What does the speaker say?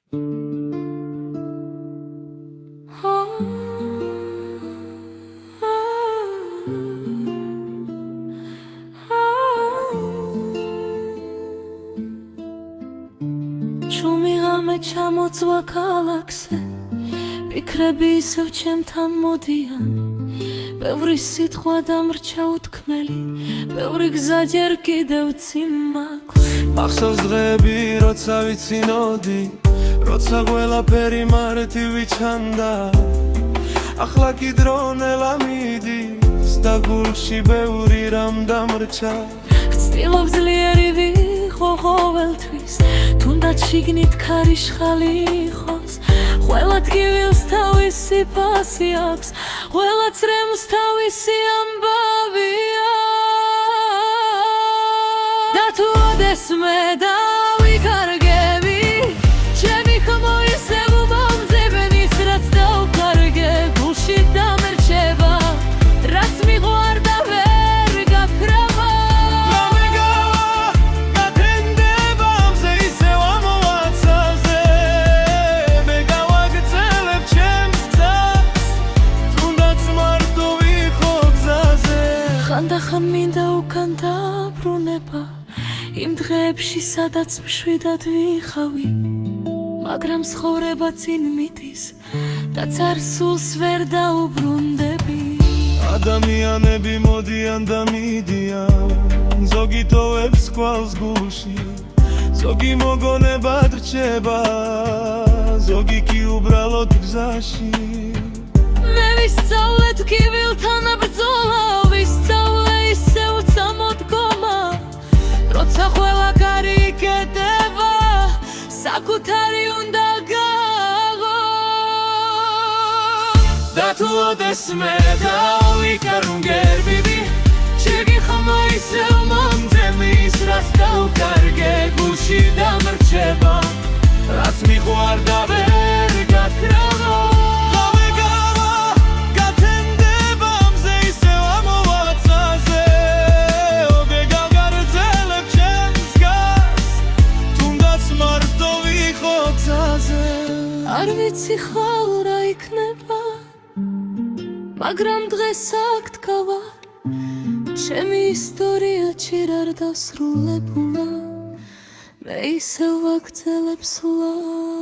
ჩუმიღამე ჩამოწვა ქალაქზე ფიქრები ისევ ჩემთან მოდიან ბევრი სიტყვა დამრჩა უთქმელი ბევრი გზა ჯერ კიდევ წინ მაქვს მახსოვს დღეები როცა ვიცინოდი როცა ყველაფერი მარტივ ვიჩანდა ახლა კი დრონელა მიდის და გულში ბევრი რამ დამრჩა ვცდილობ ძლიერი ვიყო ყოველთვის თუნდაც შიგნით ქარიშხალი იყოს ყველა ტკივილს თავისი ფასი აქვს ყველა წრემლს თავისი ამბავი აქვს და თუ ოდესმე დავიკარგები ჩემი ხმო ისევ მომძებნის რაც დავკარგე გულში დამერჩება რაც მიყვარდა ვერ გაქრება ხანდახან მინდა უკან დაბრუნება იმ დღეებში სადაც მშვიდად ვიხავი მაგრამ ცხოვრება წინ მიდის და წარსულს ვერ დაუბრუნდები ადამიანები მოდიან და მიდიან ზოგი ტოვებს კვალს გულში ზოგი მოგონებად რჩება ზოგი კი უბრალოდ გზაში მე ვისწავლე ტკივილთან ბრძოლა ვისწავლე ისევ წამოდგომა როცა ყველა კარი იკეტება საკუთარი უნდა გაღო და თუ ოდესმე დავიკარგები ჩემი ხმო ისევ მომძებნის რაც დავკარგე გულში დამრჩება რაც მიყვარდა ვერ გაქრება არ ვიცი ხალ რა იქნება მაგრამ დღეს აქ დგავა ჩემი ისტორია ჯერ არ დასრულებულა მე ისევ ვაგრძელებ სულ